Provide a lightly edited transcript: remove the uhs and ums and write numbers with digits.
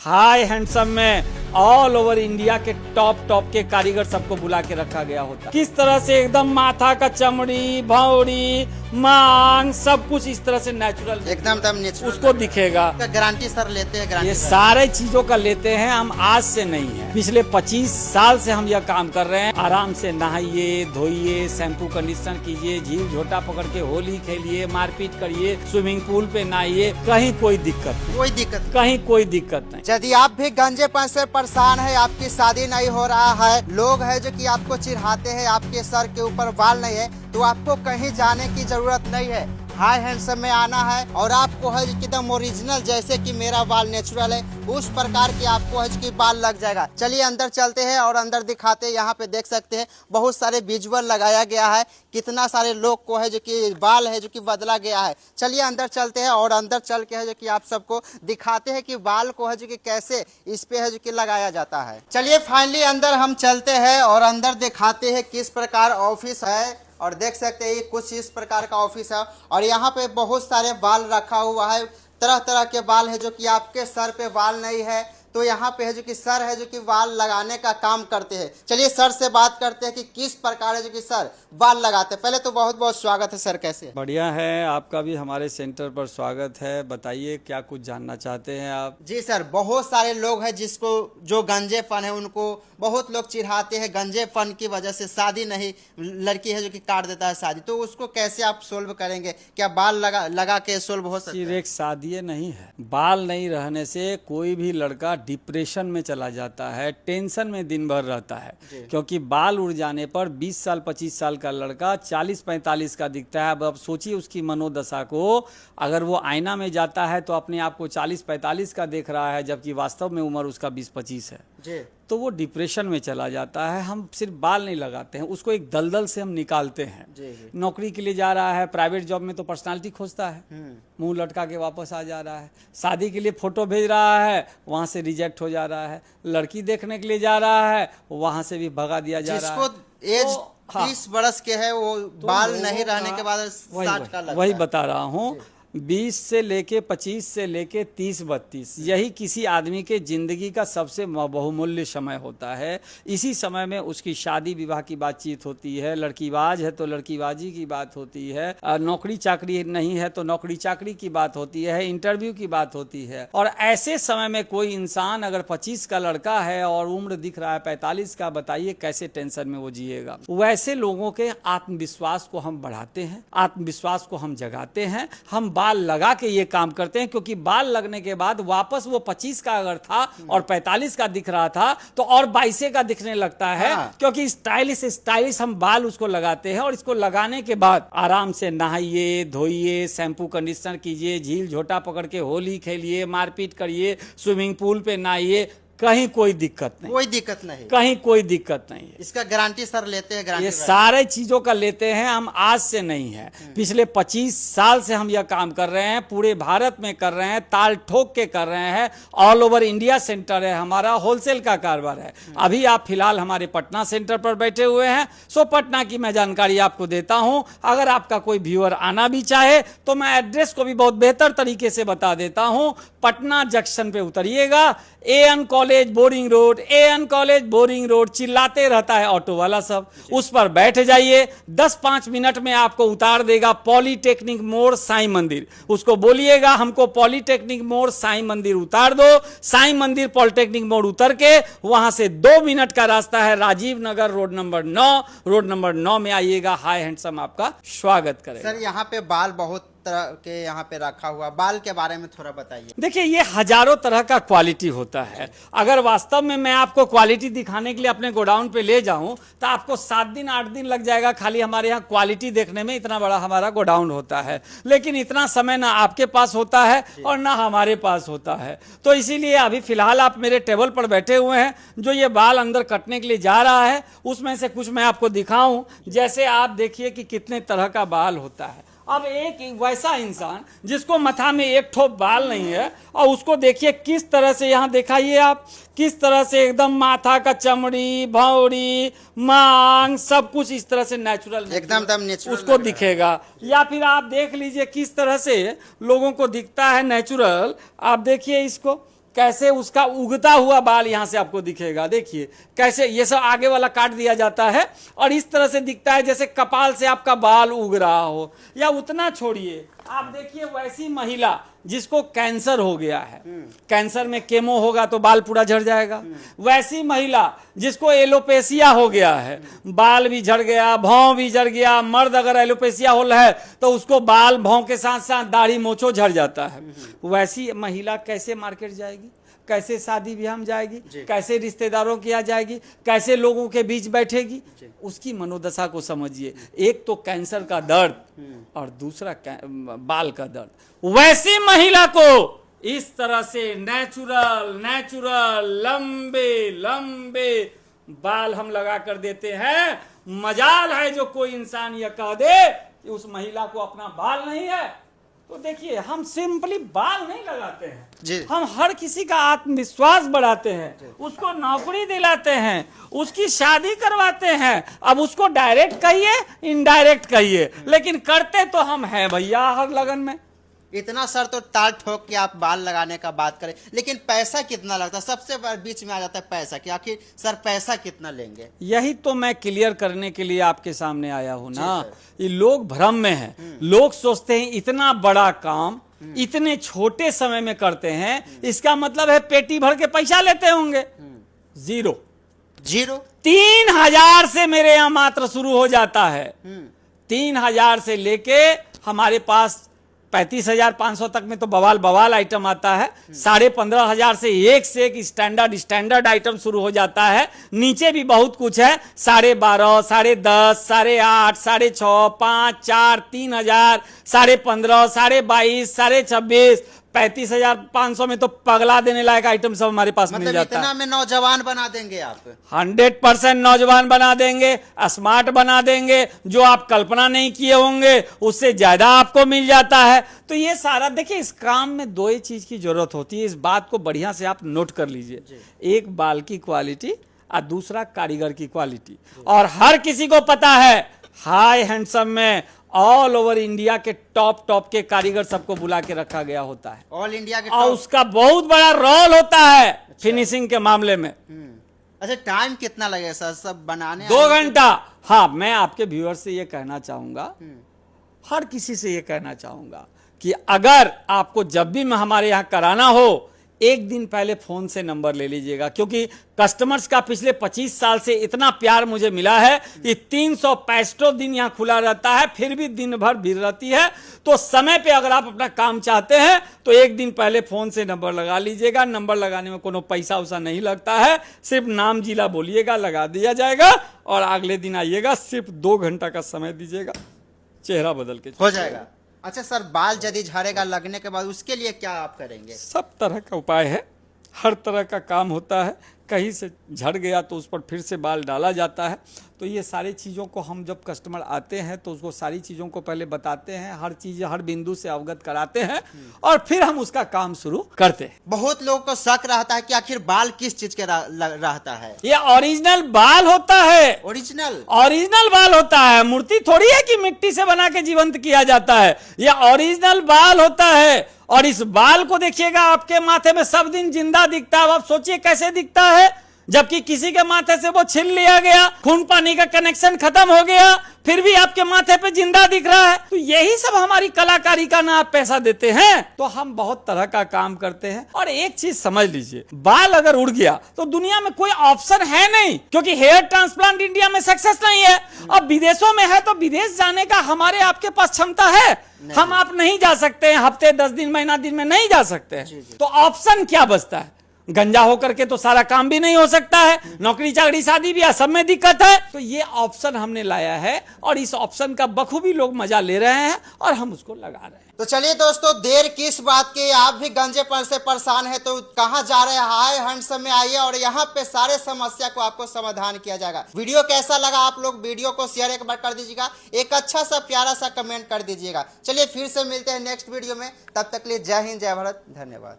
High handsome में all over India के top के कारीगर सबको बुला के रखा गया होता। किस तरह से एकदम माथा का चमड़ी, भौंरी, मांग सब कुछ इस तरह से नेचुरल एकदम नेचुरल उसको दिखेगा। गारंटी सर लेते हैं, गारंटी ये सारे चीजों का लेते हैं, हम आज से नहीं है, पिछले 25 साल से हम यह काम कर रहे हैं। आराम से नहाइए, धोइए, शैम्पू कंडीशनर कीजिए, झील झोटा पकड़ के होली खेलिए, मारपीट करिए, स्विमिंग पूल पे नहाइए, कहीं कोई दिक्कत कहीं कोई दिक्कत नहीं। यदि आप भी गंजेपन से परेशान है, आपकी शादी नहीं हो रहा है, लोग है जो कि आपको चिढ़ाते हैं, आपके सर के ऊपर बाल नहीं है, तो आपको कहीं जाने की जरूरत नहीं है। हाई हैंडसम में आना है और आपको है कि एकदम ओरिजिनल, जैसे कि मेरा बाल नेचुरल है उस प्रकार के आपको है कि बाल लग जाएगा। चलिए अंदर चलते हैं और अंदर दिखाते हैं। यहाँ पे देख सकते हैं बहुत सारे विजुअल लगाया गया है, कितना सारे लोग को है जो कि बाल है जो कि बदला गया है। चलिए अंदर चलते हैं और अंदर चल के है जो कि आप सबको दिखाते हैं कि बाल को है जो कि कैसे इस पे है जो कि लगाया जाता है। चलिए फाइनली अंदर हम चलते हैं और अंदर दिखाते हैं किस प्रकार ऑफिस है। और देख सकते हैं ये कुछ इस प्रकार का ऑफिस है और यहाँ पे बहुत सारे बाल रखा हुआ है, तरह तरह के बाल है जो कि आपके सर पे बाल नहीं है तो यहाँ पे है जो कि सर है जो कि बाल लगाने का काम करते हैं। चलिए सर से बात करते हैं कि किस प्रकार है जो कि सर बाल लगाते हैं। पहले तो बहुत बहुत स्वागत है सर, कैसे? बढ़िया है, आपका भी हमारे सेंटर पर स्वागत है। बताइए क्या कुछ जानना चाहते हैं आप? जी सर, बहुत सारे लोग हैं जिसको जो गंजेपन है उनको बहुत लोग चिढ़ाते हैं, गंजेपन की वजह से शादी नहीं, लड़की है जो कि काट देता है शादी, तो उसको कैसे आप सोल्व करेंगे? क्या बाल लगा के सोल्व हो सकता है? एक शादी नहीं है, बाल नहीं रहने से कोई भी लड़का डिप्रेशन में चला जाता है, टेंशन में दिन भर रहता है, क्योंकि बाल उड़ जाने पर 20 साल 25 साल का लड़का 40-45 का दिखता है। अब सोचिए उसकी मनोदशा को, अगर वो आईना में जाता है तो अपने आप को 40-45 का देख रहा है, जबकि वास्तव में उम्र उसका 20-25 है जी। तो वो डिप्रेशन में चला जाता है। हम सिर्फ बाल नहीं लगाते हैं, उसको एक दलदल से हम निकालते हैं। जी। नौकरी के लिए जा रहा है, प्राइवेट जॉब में तो पर्सनालिटी खोजता है, मुंह लटका के वापस आ जा रहा है। शादी के लिए फोटो भेज रहा है, वहाँ से रिजेक्ट हो जा रहा है। लड़की देखने के लिए जा रहा है, वहाँ से भी भगा दिया जा रहा है। जिसको एज 30 बरस के है वो बाल नहीं रहने के बाद 60 का लगता है। वही बता रहा हूँ, 20 से लेके 25 से लेके 30-32 यही किसी आदमी के ज़िंदगी का सबसे बहुमूल्य समय होता है। इसी समय में उसकी शादी विवाह की बातचीत होती है, लड़कीबाज है तो लड़कीबाजी की बात होती है, नौकरी चाकरी नहीं है तो नौकरी चाकरी की बात होती है, इंटरव्यू की बात होती है। और ऐसे समय में कोई इंसान अगर 25 का लड़का है और उम्र दिख रहा है 45 का, बताइए कैसे टेंशन में वो जिएगा। वैसे लोगों के आत्मविश्वास को हम बढ़ाते हैं, आत्मविश्वास को हम जगाते हैं। हम बाल लगा के ये काम करते हैं, क्योंकि बाल लगने के बाद वापस वो 25 का अगर था और 45 का दिख रहा था तो और 22 का दिखने लगता है। क्योंकि स्टाइलिश हम बाल उसको लगाते हैं और इसको लगाने के बाद आराम से नहाइए, धोइए, शैम्पू कंडीशनर कीजिए, झील झोटा पकड़ के होली खेलिए, मारपीट करिए, स्विमिंग पूल पे नहाइए, कहीं कोई दिक्कत नहीं, कहीं कोई दिक्कत नहीं है। इसका गारंटी सर लेते हैं, गारंटी ये सारे चीजों का लेते हैं, हम आज से नहीं है, पिछले 25 साल से हम यह काम कर रहे हैं, पूरे भारत में कर रहे हैं, ताल ठोक के कर रहे हैं। ऑल ओवर इंडिया सेंटर है हमारा, होलसेल का कारोबार है। अभी आप फिलहाल हमारे पटना सेंटर पर बैठे हुए हैं, सो पटना की मैं जानकारी आपको देता हूं। अगर आपका कोई व्यूअर आना भी चाहे तो मैं एड्रेस को भी बहुत बेहतर तरीके से बता देता हूं। पटना जंक्शन पे उतरिएगा, AN college boring road, AN college boring road चिल्लाते रहता है ऑटो वाला सब, उस पर बैठ जाइए। 10-5 मिनट में आपको उतार देगा पॉलीटेक्निक मोड़ साईं मंदिर। उसको बोलिएगा हमको पॉलीटेक्निक मोड़ साईं मंदिर उतार दो। साईं मंदिर पॉलीटेक्निक मोड़ उतर के वहां से 2 मिनट का रास्ता है, Rajiv Nagar road number 9, road number 9 में आइएगा। हाई हैंडसम आपका स्वागत करेगा। सर यहाँ पे बाल बहुत तरह के यहाँ पे रखा हुआ, बाल के बारे में थोड़ा बताइए। देखिए ये हजारों तरह का क्वालिटी होता है। अगर वास्तव में मैं आपको क्वालिटी दिखाने के लिए अपने गोडाउन पे ले जाऊं तो आपको 7 दिन 8 दिन लग जाएगा खाली हमारे यहाँ क्वालिटी देखने में। इतना बड़ा हमारा गोडाउन होता है, लेकिन इतना समय ना आपके पास होता है और ना हमारे पास होता है। तो इसीलिए अभी फिलहाल आप मेरे टेबल पर बैठे हुए हैं, जो ये बाल अंदर कटने के लिए जा रहा है उसमें से कुछ मैं आपको दिखाऊं। जैसे आप देखिए कि कितने तरह का बाल होता है। अब एक वैसा इंसान जिसको माथा में एक ठोप बाल नहीं है, और उसको देखिए किस तरह से, यहाँ दिखाइए आप, किस तरह से एकदम माथा का चमड़ी, भौंरी, मांग सब कुछ इस तरह से नेचुरल एकदम उसको दिखेगा। या फिर आप देख लीजिए किस तरह से लोगों को दिखता है नेचुरल। आप देखिए इसको कैसे उसका उगता हुआ बाल यहाँ से आपको दिखेगा। देखिए कैसे ये सब आगे वाला काट दिया जाता है और इस तरह से दिखता है जैसे कपाल से आपका बाल उग रहा हो। या उतना छोड़िए, आप देखिए वैसी महिला जिसको कैंसर हो गया है, कैंसर में केमो होगा तो बाल पूरा झड़ जाएगा। वैसी महिला जिसको एलोपेशिया हो गया है, बाल भी झड़ गया, भौं भी झड़ गया। मर्द अगर एलोपेशिया हो है तो उसको बाल भौं के साथ साथ दाढ़ी मोछो झड़ जाता है। वैसी महिला कैसे मार्केट जाएगी, कैसे शादी ब्याह में जाएगी, कैसे रिश्तेदारों के यहाँ जाएगी, कैसे लोगों के बीच बैठेगी, उसकी मनोदशा को समझिए। एक तो कैंसर का दर्द और दूसरा बाल का दर्द। वैसी महिला को इस तरह से नेचुरल लंबे लंबे बाल हम लगा कर देते हैं। मजाल है जो कोई इंसान यह कह दे कि उस महिला को अपना बाल नहीं है। तो देखिए हम सिंपली बाल नहीं लगाते हैं, हम हर किसी का आत्मविश्वास बढ़ाते हैं, उसको नौकरी दिलाते हैं, उसकी शादी करवाते हैं। अब उसको डायरेक्ट कहिए इनडायरेक्ट कहिए, लेकिन करते तो हम हैं भैया हर लगन में। इतना सर तो ताल ठोक के आप बाल लगाने का बात करें, लेकिन पैसा कितना लगता है? सबसे बीच में आ जाता है पैसा कि आखिर सर पैसा कितना लेंगे? यही तो मैं क्लियर करने के लिए आपके सामने आया हूं ना। ये लोग भ्रम में हैं। लोग सोचते हैं इतना बड़ा काम इतने छोटे समय में करते हैं, इसका मतलब है पेटी भर के पैसा लेते होंगे। जीरो 3,000 से मेरे यहाँ मात्र शुरू हो जाता है। 3,000 से लेके हमारे पास 35,500 तक में तो बवाल आइटम आता है। 15,500 से एक स्टैंडर्ड आइटम शुरू हो जाता है। नीचे भी बहुत कुछ है, 12,500, 10,500, 8,500, 6,500, 5,000, 4,000, 3,000, 15,500, 22,500, 26,500, 35,500 में तो पगला देने लायक आइटम सब हमारे पास मिल जाता है। इतना में नौजवान बना देंगे आप? 100% नौजवान बना देंगे, स्मार्ट बना देंगे। जो आप कल्पना नहीं किए होंगे उससे ज्यादा आपको मिल जाता है। तो ये सारा देखिए, इस काम में दो ही चीज की जरूरत होती है। इस बात को बढ़िया से आप नोट कर लीजिए। एक बाल की क्वालिटी और दूसरा कारीगर की क्वालिटी। और हर किसी को पता है हाई हैंडसम में ऑल ओवर इंडिया के टॉप के कारीगर सबको बुला के रखा गया होता है। ऑल इंडिया के और उसका बहुत बड़ा रोल होता है फिनिशिंग के मामले में। अच्छा, टाइम कितना लगेगा सर सब बनाने? 2 घंटा। हाँ, मैं आपके व्यूअर से ये कहना चाहूंगा, हर किसी से ये कहना चाहूंगा कि अगर आपको जब भी हमारे यहाँ कराना हो, एक दिन पहले फोन से नंबर ले लीजिएगा। क्योंकि कस्टमर्स का पिछले 25 साल से इतना प्यार मुझे मिला है कि 365 दिन यहाँ खुला रहता है, फिर भी दिन भर भीड़ रहती है। तो समय पे अगर आप अपना काम चाहते हैं तो एक दिन पहले फोन से नंबर लगा लीजिएगा। नंबर लगाने में कोनो पैसा उसा नहीं लगता है, सिर्फ नाम जिला बोलिएगा, लगा दिया जाएगा। और अगले दिन आइएगा, सिर्फ 2 घंटा का समय दीजिएगा, चेहरा बदल के हो जाएगा। अच्छा सर, बाल यदि झड़ेगा लगने के बाद उसके लिए क्या आप करेंगे? सब तरह का उपाय है, हर तरह का काम होता है। कहीं से झड़ गया तो उस पर फिर से बाल डाला जाता है। तो ये सारी चीज़ों को हम जब कस्टमर आते हैं तो उसको सारी चीज़ों को पहले बताते हैं, हर चीज़ हर बिंदु से अवगत कराते हैं और फिर हम उसका काम शुरू करते हैं। बहुत लोगों को शक रहता है कि आखिर बाल किस चीज के रहता है? ये ओरिजिनल बाल होता है। ओरिजिनल बाल होता है, मूर्ति थोड़ी है कि मिट्टी से बना के जीवंत किया जाता है। ये ओरिजिनल बाल होता है। और इस बाल को देखिएगा, आपके माथे में सब दिन जिंदा दिखता है। आप सोचिए कैसे दिखता है, जबकि किसी के माथे से वो छीन लिया गया, खून पानी का कनेक्शन खत्म हो गया, फिर भी आपके माथे पे जिंदा दिख रहा है। तो यही सब हमारी कलाकारी का ना आप पैसा देते हैं। तो हम बहुत तरह का काम करते हैं। और एक चीज समझ लीजिए, बाल अगर उड़ गया तो दुनिया में कोई ऑप्शन है नहीं, क्योंकि हेयर ट्रांसप्लांट इंडिया में सक्सेस नहीं है। अब विदेशों में है तो विदेश जाने का हमारे आपके पास क्षमता है। हम आप नहीं जा सकते हैं, हफ्ते 10 दिन महीना दिन में नहीं जा सकते हैं। तो ऑप्शन क्या बचता है? गंजा होकर के तो सारा काम भी नहीं हो सकता है, नौकरी चाकरी शादी ब्याह सब में दिक्कत है। तो ये ऑप्शन हमने लाया है और इस ऑप्शन का बखूबी लोग मजा ले रहे हैं और हम उसको लगा रहे हैं। तो चलिए दोस्तों, देर किस बात की, आप भी गंजेपन से परेशान है तो कहाँ जा रहे हैं? हाई हैंडसम में आइए और यहाँ पे सारे समस्या को आपको समाधान किया जाएगा। वीडियो कैसा लगा आप लोग वीडियो को शेयर एक बार कर दीजिएगा, एक अच्छा सा प्यारा सा कमेंट कर दीजिएगा। चलिए फिर से मिलते हैं नेक्स्ट वीडियो में, तब तक के लिए जय हिंद जय भारत, धन्यवाद।